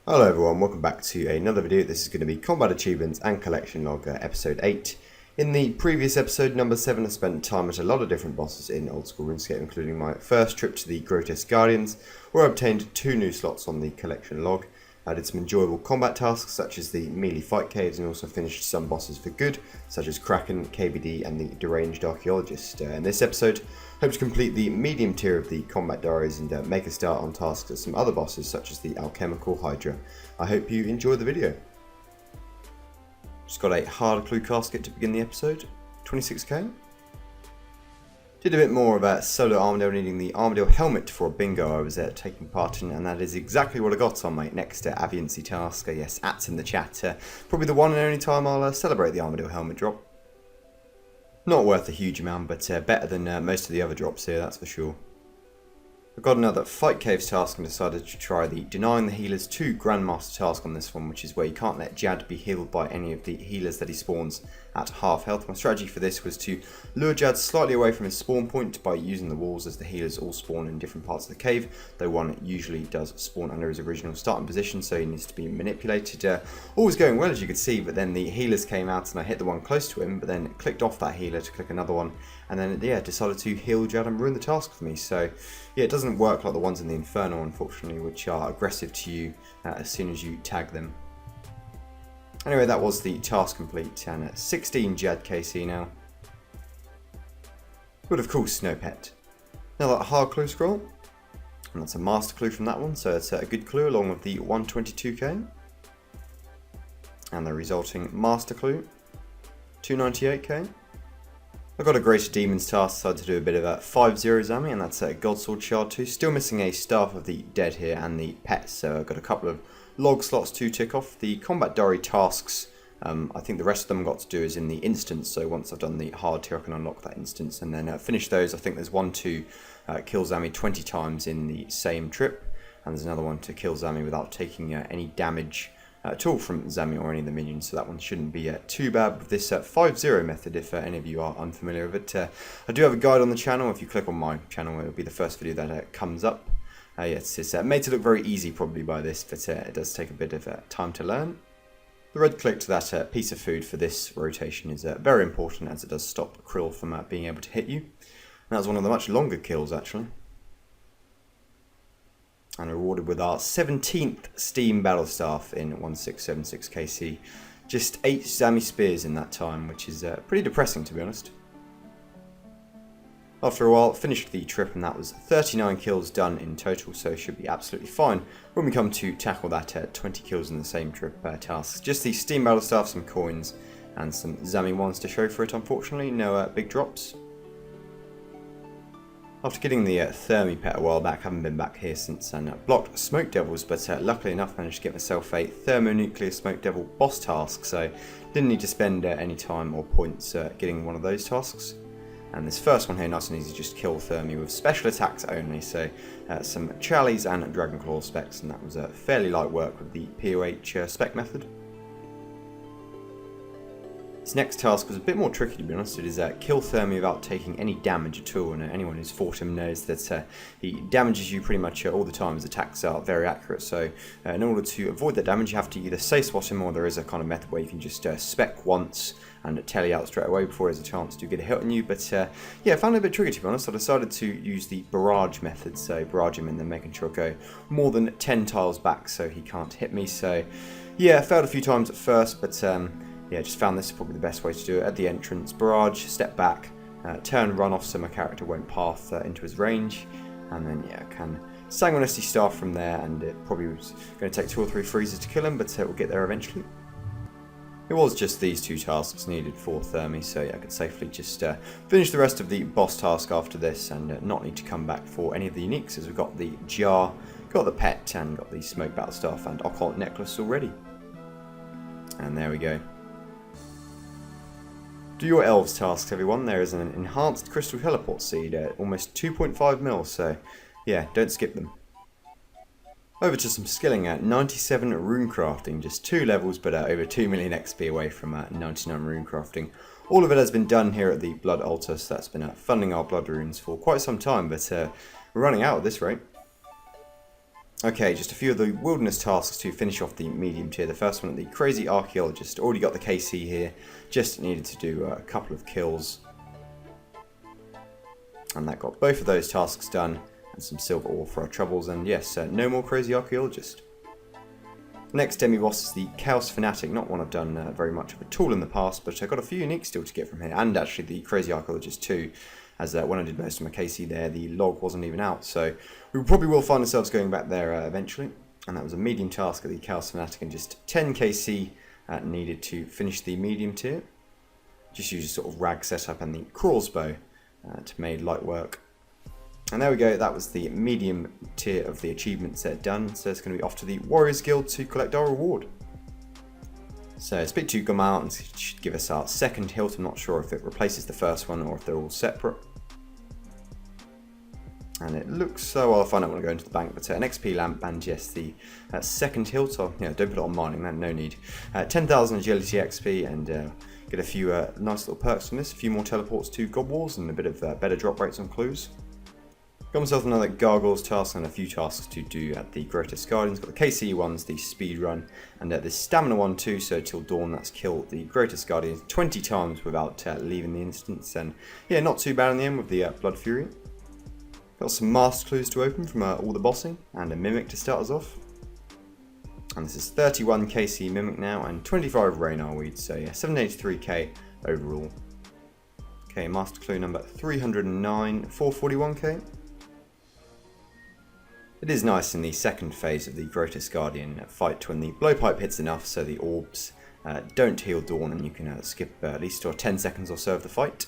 Hello everyone, welcome back to another video. This is going to be Combat Achievements and Collection Log episode 8. In the previous episode, number 7, I spent time at a lot of different bosses in Old School RuneScape, including my first trip to the Grotesque Guardians, where I obtained 2 new slots on the Collection Log. I did some enjoyable combat tasks such as the melee fight caves, and also finished some bosses for good, such as Kraken, KBD and the Deranged Archaeologist. In this episode, I hope to complete the medium tier of the Combat Diaries and make a start on tasks at some other bosses such as the alchemical Hydra. I hope you enjoy the video. Just got a Leakaloo casket to begin the episode, 26k. Did a bit more of solo Armadale, needing the Armadale helmet for a bingo I was taking part in, and that is exactly what I got on my next Aviancy task. Yes, ats in the chat. Probably the one and only time I'll celebrate the Armadale helmet drop. Not worth a huge amount, but better than most of the other drops here, that's for sure. I got another Fight Caves task and decided to try the Denying the Healers 2 Grandmaster task on this one, which is where you can't let Jad be healed by any of the healers that he spawns at half health. My strategy for this was to lure Jad slightly away from his spawn point by using the walls, as the healers all spawn in different parts of the cave, though one usually does spawn under his original starting position, so he needs to be manipulated. All was going well, as you could see, but then the healers came out and I hit the one close to him, but then clicked off that healer to click another one, and then decided to heal Jad and ruin the task for me. So yeah, it doesn't work like the ones in the Inferno, unfortunately, which are aggressive to you as soon as you tag them. Anyway, that was the task complete, and 16 Jad KC now. But of course, no pet. Now that hard clue scroll, and that's a master clue from that one, so it's a good clue along with the 122k. And the resulting master clue, 298k. I got a Greater Demons task, decided to do a bit of a 5-0 Zami, and that's a Godsword Shard 2. Still missing a Staff of the Dead here and the pets, so I've got a couple of log slots to tick off. The Combat Diary tasks, I think the rest of them I've got to do is in the instance, so once I've done the hard tier I can unlock that instance and then finish those. I think there's one to kill Zami 20 times in the same trip, and there's another one to kill Zami without taking any damage at all from Zami or any of the minions, so that one shouldn't be too bad with this 5-0 method if any of you are unfamiliar with it. I do have a guide on the channel. If you click on my channel, it will be the first video that comes up. Yes, it's made to look very easy probably by this, but it does take a bit of time to learn. The red click to that piece of food for this rotation is very important, as it does stop Krill from being able to hit you. And that was one of the much longer kills actually. And rewarded with our 17th Steam Battle Staff in 1676 KC. Just 8 Zami Spears in that time, which is pretty depressing to be honest. After a while, finished the trip, and that was 39 kills done in total, so should be absolutely fine when we come to tackle that 20 kills in the same trip tasks. Just the Steam Battle Staff, some coins, and some Zami ones to show for it, unfortunately. No big drops. After getting the Thermi pet a while back, haven't been back here since, and blocked Smoke Devils, but luckily enough managed to get myself a Thermonuclear Smoke Devil boss task, so didn't need to spend any time or points getting one of those tasks. And this first one here, nice and easy, just kill Thermi with special attacks only, so some Chalies and Dragonclaw specs, and that was fairly light work with the POH spec method. This next task was a bit more tricky to be honest. It is kill Thermi without taking any damage at all, and anyone who's fought him knows that he damages you pretty much all the time. His attacks are very accurate, so in order to avoid that damage you have to either safe spot him, or there is a kind of method where you can just spec once and tele out straight away before he has a chance to get a hit on you. But yeah, I found it a bit tricky to be honest. I decided to use the barrage method, so barrage him and then making sure I go more than 10 tiles back so he can't hit me. So yeah, I failed a few times at first, but yeah, just found this is probably the best way to do it. At the entrance, barrage, step back, turn, run off so my character won't path into his range, and then yeah, I can Sanguinesty Staff from there, and it probably was going to take 2 or 3 freezes to kill him, but we'll get there eventually. It was just these 2 tasks needed for Thermi, so yeah, I could safely just finish the rest of the boss task after this, and not need to come back for any of the uniques, as we've got the jar, got the pet, and got the Smoke Battle Staff and Occult Necklace already. And there we go. Do Your Elves tasks, everyone. There is an enhanced crystal teleport seed at almost 2.5 mil, so yeah, don't skip them. Over to some skilling at 97 rune crafting, just 2 levels, but over 2 million XP away from 99 rune crafting. All of it has been done here at the Blood Altar, so that's been funding our blood runes for quite some time, but we're running out at this rate. Okay, just a few of the wilderness tasks to finish off the medium tier. The first one, the Crazy Archaeologist. Already got the KC here, just needed to do a couple of kills. And that got both of those tasks done, and some silver ore for our troubles, and yes, no more Crazy Archaeologist. Next demi-boss is the Chaos Fanatic, not one I've done very much of a tool in the past, but I got a few unique still to get from here, and actually the Crazy Archaeologist too, as when I did most of my KC there, the log wasn't even out, so we probably will find ourselves going back there eventually. And that was a medium task at the Chaos Fanatic, and just 10 KC needed to finish the medium tier. Just use a sort of rag setup and the crossbow to make light work. And there we go, that was the medium tier of the achievement set done, so it's going to be off to the Warriors Guild to collect our reward. So Speak to come out and should give us our second hilt. I'm not sure if it replaces the first one or if they're all separate. And it looks so, well, I'll find out when I go into the bank, but an XP lamp and yes, the second hilt, so don't put it on mining, no need. 10,000 agility XP and get a few nice little perks from this, a few more teleports to God Wars and a bit of better drop rates on clues. Got myself another Gargoyles task and a few tasks to do at the Grotesque Guardians. Got the KC ones, the speed run, and the stamina one too, so till dawn that's killed the Grotesque Guardians 20 times without leaving the instance, and yeah, not too bad in the end with the Blood Fury. Got some master clues to open from all the bossing, and a Mimic to start us off. And this is 31 KC Mimic now, and 25 Raynar Weed, so yeah, 783k overall. Okay, master clue number 309, 441k. It is nice in the second phase of the Grotesque Guardian fight when the blowpipe hits enough so the orbs don't heal Dawn and you can skip at least 10 seconds or so of the fight.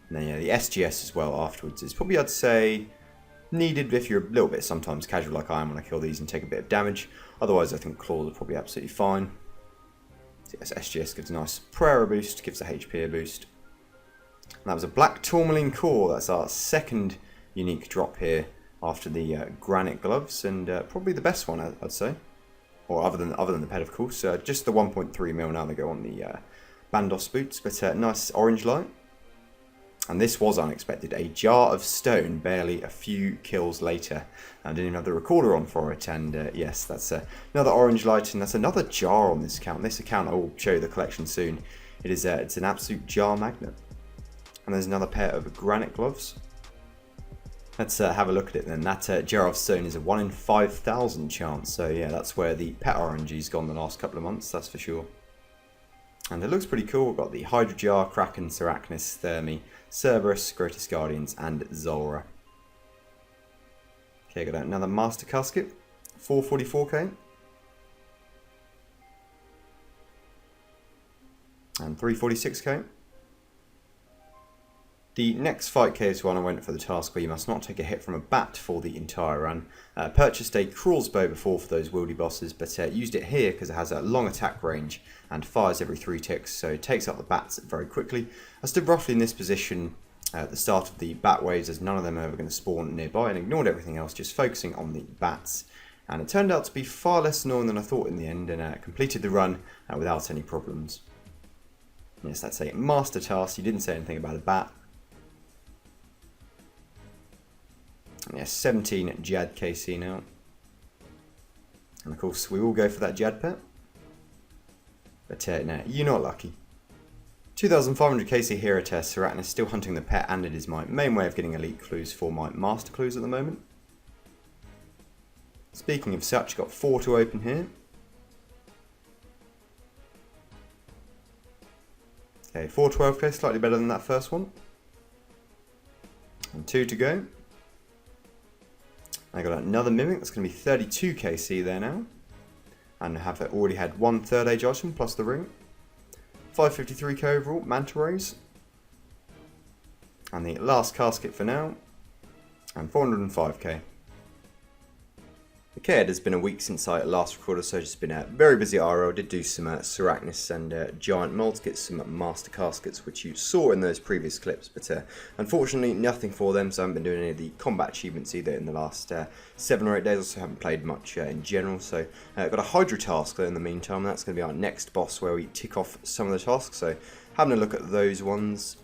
And then yeah, the SGS as well afterwards is probably, I'd say, needed if you're a little bit sometimes casual like I am when I kill these and take a bit of damage. Otherwise I think claws are probably absolutely fine. So yes, SGS gives a nice prayer boost, gives a HP a boost. And that was a Black Tourmaline Core, that's our second unique drop here after the granite gloves, and probably the best one I'd say, or other than the pet of course. Just the 1.3 mil now they go on the Bandos boots, but nice orange light. And this was unexpected, a jar of stone barely a few kills later. I didn't even have the recorder on for it, and yes, that's another orange light, and that's another jar on this account. This account I will show you the collection soon. It is it's an absolute jar magnet. And there's another pair of granite gloves. Let's have a look at it then. That jar of stone is a 1 in 5,000 chance, so yeah, that's where the pet RNG's gone the last couple of months, that's for sure. And it looks pretty cool. We've got the Hydra jar, Kraken, Seracnus, Thermi, Cerberus, Grotesque Guardians, and Zulrah. Okay, got another Master Casket, 444k. And 346k. The next fight case one I went for the task where you must not take a hit from a bat for the entire run. Purchased a crossbow before for those wieldy bosses, but used it here because it has a long attack range and fires every 3 ticks, so it takes out the bats very quickly. I stood roughly in this position at the start of the bat waves as none of them are ever going to spawn nearby, and ignored everything else, just focusing on the bats. And it turned out to be far less annoying than I thought in the end, and completed the run without any problems. Yes, that's a master task. You didn't say anything about a bat. Yes, 17 Jad KC now. And of course, we will go for that Jad pet. But no, you're not lucky. 2,500 KC Hero test. Seracnus still hunting the pet, and it is my main way of getting elite clues for my master clues at the moment. Speaking of such, got 4 to open here. Okay, 412k, slightly better than that first one. And 2 to go. I got another Mimic, that's going to be 32 KC there now. And I have already had 1 third age item plus the ring. 553k overall, Manta Rays. And the last casket for now. And 405k. Okay, it has been a week since I last recorded, so I've just been very busy at RL. I did do some Seracnus and Giant Molds, get some Master Caskets, which you saw in those previous clips, but unfortunately nothing for them, so I haven't been doing any of the combat achievements either in the last 7 or 8 days. Also haven't played much in general, so I've got a Hydra task there in the meantime. That's going to be our next boss where we tick off some of the tasks, so having a look at those ones.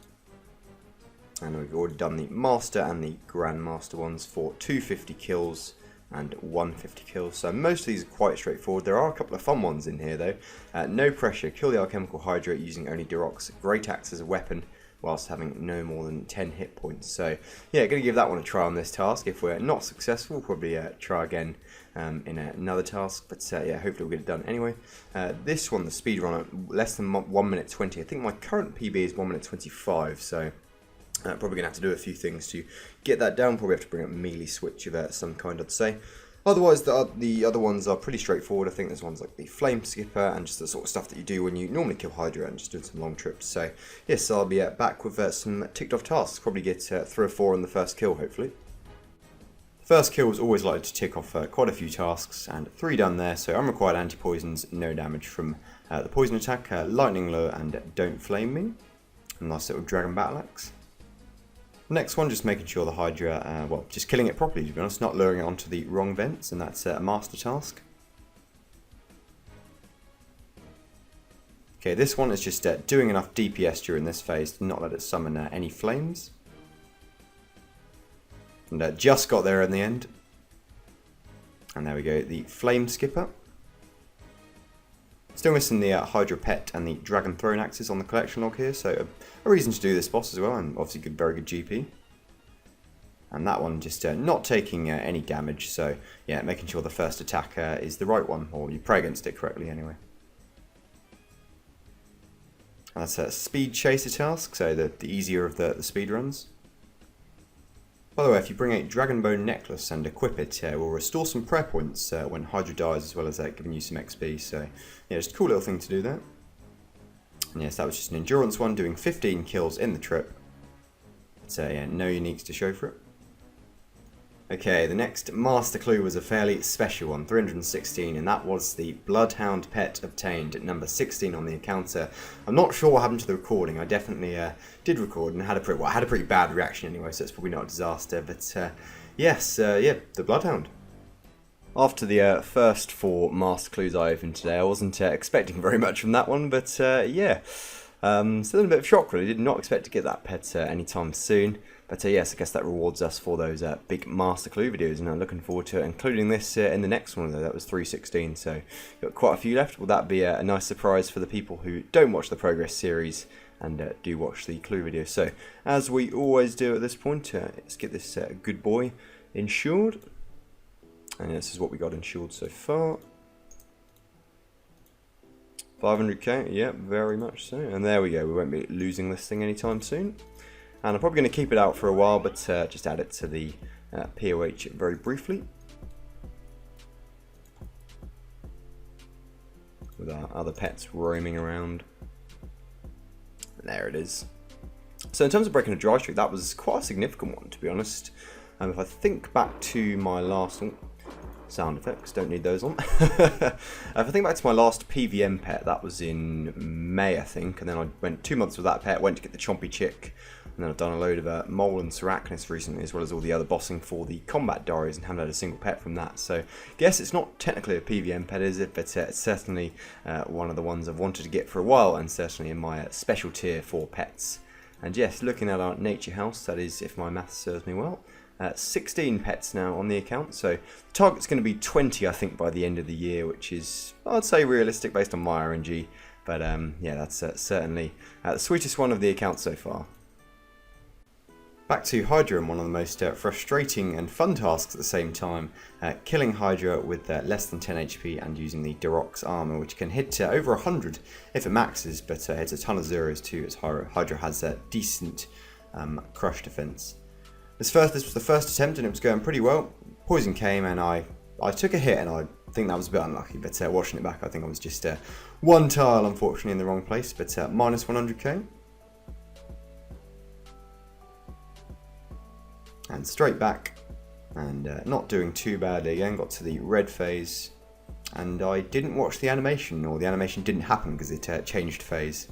And we've already done the Master and the Grandmaster ones for 250 kills and 150 kills. So most of these are quite straightforward. There are a couple of fun ones in here though. No pressure, kill the alchemical Hydra using only Durock's Great Axe as a weapon, whilst having no more than 10 hit points. So yeah, going to give that one a try on this task. If we're not successful, we'll probably try again in another task. But yeah, hopefully we'll get it done anyway. This one, the speed run, less than 1 minute 20. I think my current PB is 1 minute 25, so probably going to have to do a few things to get that down. Probably have to bring up melee switch of some kind, I'd say. Otherwise, the other ones are pretty straightforward. I think there's ones like the Flame Skipper and just the sort of stuff that you do when you normally kill Hydra and just doing some long trips. So yes, I'll be back with some ticked off tasks. Probably get 3 or 4 on the first kill, hopefully. First kill was always likely to tick off quite a few tasks, and 3 done there. So unrequired anti-poisons, no damage from the poison attack, lightning lure, and don't flame me. A nice little dragon battle axe. Next one, just making sure the Hydra, well, just killing it properly to be honest, not luring it onto the wrong vents, and that's a master task. Okay, this one is just doing enough DPS during this phase to not let it summon any flames. And just got there in the end. And there we go, the Flame Skipper. Still missing the Hydra Pet and the Dragon Throne Axes on the collection log here, so a reason to do this boss as well, and obviously very good GP. And that one just not taking any damage, so yeah, making sure the first attack is the right one, or you pray against it correctly anyway. And that's a Speed Chaser task, so the easier of the speed runs. By the way, if you bring a Dragon Bone Necklace and equip it, it will restore some prayer points when Hydra dies, as well as giving you some XP. So, yeah, just a cool little thing to do there. And yes, that was just an endurance one, doing 15 kills in the trip. So, yeah, no uniques to show for it. Okay, the next master clue was a fairly special one, 316, and that was the Bloodhound pet obtained at number 16 on the encounter. I'm not sure what happened to the recording. I definitely did record and had a pretty bad reaction anyway, so it's probably not a disaster. But yes, yeah, the Bloodhound. After the first 4 master clues I opened today, I wasn't expecting very much from that one, but yeah. Still in a bit of shock really, did not expect to get that pet anytime soon. But yes, I guess that rewards us for those big master clue videos, and I'm looking forward to including this in the next one though. That was 316, so got quite a few left. Will that be a nice surprise for the people who don't watch the Progress series and do watch the clue videos? So, as we always do at this point, let's get this good boy insured. And this is what we got insured so far. 500k, yeah, very much so. And there we go, we won't be losing this thing anytime soon. And I'm probably going to keep it out for a while, but just add it to the POH very briefly. With our other pets roaming around. And there it is. So in terms of breaking a dry streak, that was quite a significant one, to be honest. If I think back to my last... sound effects, don't need those on. If I think back to my last PVM pet, that was in May, I think, and then I went 2 months with that pet, went to get the Chompy Chick, and then I've done a load of Mole and Seracnus recently, as well as all the other bossing for the Combat Diaries, and haven't had a single pet from that. So, guess it's not technically a PVM pet, is it? But it's certainly one of the ones I've wanted to get for a while, and certainly in my special tier for pets. And yes, looking at our nature house, that is, if my maths serves me well, 16 pets now on the account, so the target's going to be 20 I think by the end of the year, which is, I'd say, realistic based on my RNG, but yeah, that's certainly the sweetest one of the account so far. Back to Hydra, and one of the most frustrating and fun tasks at the same time, killing Hydra with less than 10 HP and using the Durock's armor, which can hit over 100 if it maxes, but hits a ton of zeros too, as Hydra has a decent crush defense. This was the first attempt, and it was going pretty well. Poison came, and I took a hit, and I think that was a bit unlucky, but watching it back, I think I was just 1 tile, unfortunately, in the wrong place, but minus 100k. And straight back, and not doing too badly again, got to the red phase, and I didn't watch the animation, or the animation didn't happen because it changed phase.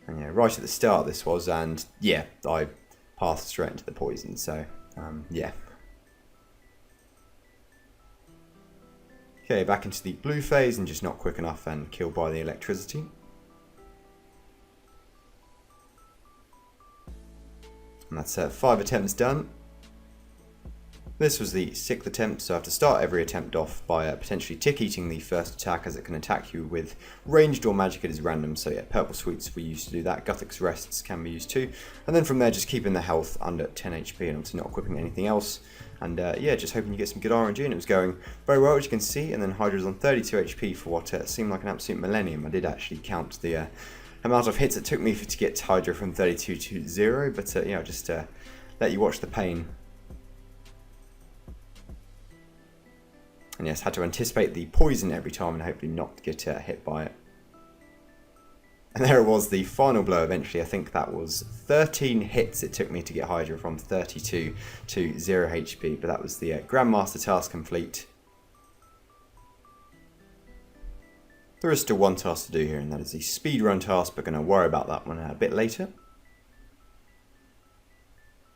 And yeah, right at the start this was, and yeah, I passed straight into the poison, so yeah. Okay, back into the blue phase, and just not quick enough and killed by the electricity. And that's 5 attempts done. This was the 6th attempt, so I have to start every attempt off by potentially tick-eating the first attack, as it can attack you with ranged or magic. It is random, so yeah, purple sweets we used to do that. Guthick's rests can be used too. And then from there, just keeping the health under 10 HP and obviously not equipping anything else. And yeah, just hoping you get some good RNG, and it was going very well, as you can see. And then Hydra's on 32 HP for what seemed like an absolute millennium. I did actually count the amount of hits it took me to get Hydra from 32 to 0, but you know, just let you watch the pain. And yes, had to anticipate the poison every time and hopefully not get hit by it. And there it was, the final blow eventually. I think that was 13 hits it took me to get Hydra from 32 to 0 HP. But that was the Grandmaster task complete. There is still one task to do here, and that is the speedrun task, but going to worry about that one a bit later.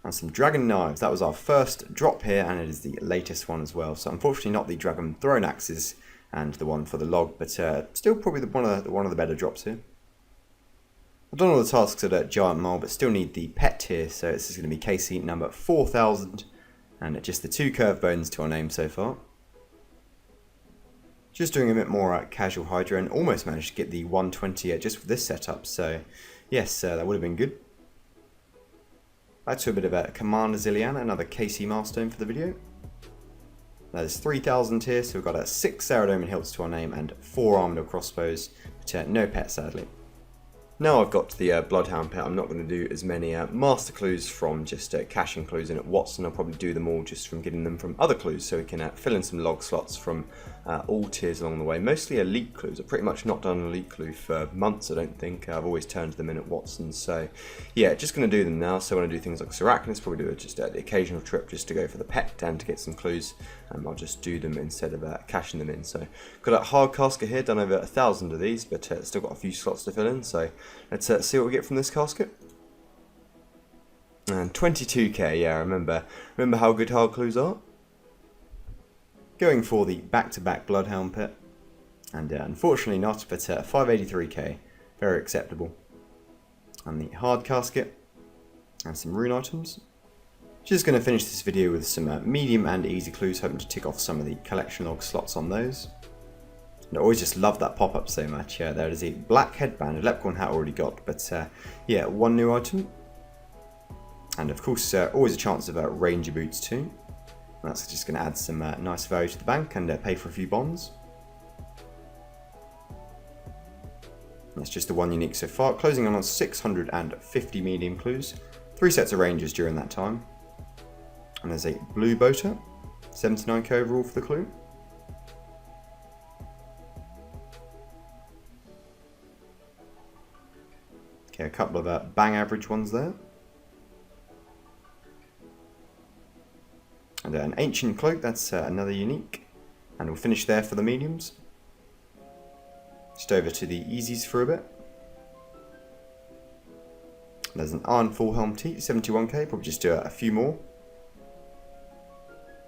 And some dragon knives. That was our first drop here, and it is the latest one as well. So unfortunately not the dragon thrown axes and the one for the log, but still probably one of the better drops here. I've done all the tasks at Giant Mole, but still need the pet here. So this is going to be KC number 4000, and just the 2 curved bones to our name so far. Just doing a bit more casual Hydra, and almost managed to get the 120 just with this setup. So yes, that would have been good. Back to a bit of a Commander Zilliana, another KC milestone for the video. There's 3000 here, so we've got 6 Aerodome hilts to our name and 4 armored crossbows, but no pet sadly. Now I've got the Bloodhound pet, I'm not going to do as many master clues from just caching clues in at Watson. I'll probably do them all just from getting them from other clues, so we can fill in some log slots from all tiers along the way. Mostly elite clues. I've pretty much not done an elite clue for months, I don't think. I've always turned them in at Watson, so yeah, just going to do them now. So when I do things like Arachnis, probably do just the occasional trip just to go for the pet and to get some clues. I'll just do them instead of caching them in. So got a hard casket here, done over 1000 of these, but still got a few slots to fill in, so let's see what we get from this casket. And 22k, yeah, remember how good hard clues are. Going for the back-to-back Bloodhound pet, and unfortunately not, but 583k, very acceptable. And the hard casket, and some rune items. Just going to finish this video with some medium and easy clues, hoping to tick off some of the collection log slots on those. And I always just love that pop-up so much. Yeah, there is a black headband, a leprechaun hat already got, but yeah, 1 new item. And of course, always a chance of ranger boots too. And that's just going to add some nice value to the bank and pay for a few bonds. And that's just the 1 unique so far, closing on 650 medium clues. 3 sets of rangers during that time. And there's a blue boater, 79k overall for the clue. Okay, a couple of bang average ones there. And an ancient cloak, that's another unique. And we'll finish there for the mediums. Just over to the easies for a bit. There's an iron full helm tee, 71k, probably just do a few more.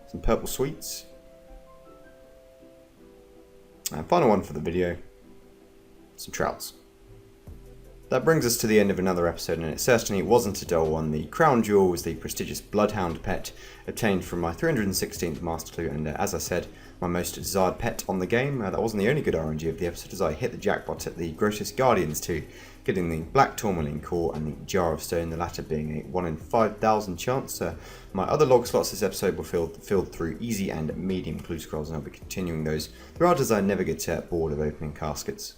Some purple sweets. And final one for the video, some trouts. That brings us to the end of another episode, and it certainly wasn't a dull one. The crown jewel was the prestigious Bloodhound pet obtained from my 316th master clue, and as I said, my most desired pet on the game. That wasn't the only good RNG of the episode, as I hit the jackpot at the Grotesque Guardians too, getting the black tourmaline core and the jar of stone, the latter being a 1 in 5,000 chance. My other log slots this episode were filled through easy and medium clue scrolls, and I'll be continuing those throughout as I never get bored of opening caskets.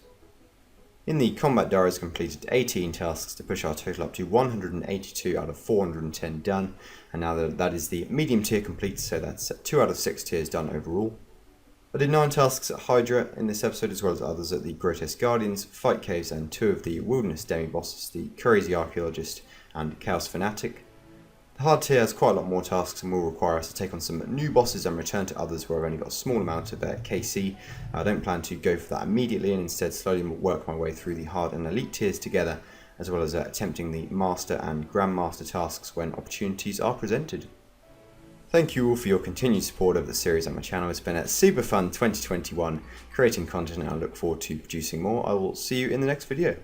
In the Combat Diaries, completed 18 tasks to push our total up to 182 out of 410 done, and now that is the medium tier complete, so that's 2 out of 6 tiers done overall. I did 9 tasks at Hydra in this episode, as well as others at the Grotesque Guardians, Fight Caves, and 2 of the Wilderness demi-bosses, the Crazy Archaeologist and Chaos Fanatic. The hard tier has quite a lot more tasks and will require us to take on some new bosses and return to others where I've only got a small amount of KC. I don't plan to go for that immediately, and instead slowly work my way through the hard and elite tiers together, as well as attempting the master and grandmaster tasks when opportunities are presented. Thank you all for your continued support of the series on my channel. It's been a super fun 2021 creating content, and I look forward to producing more. I will see you in the next video.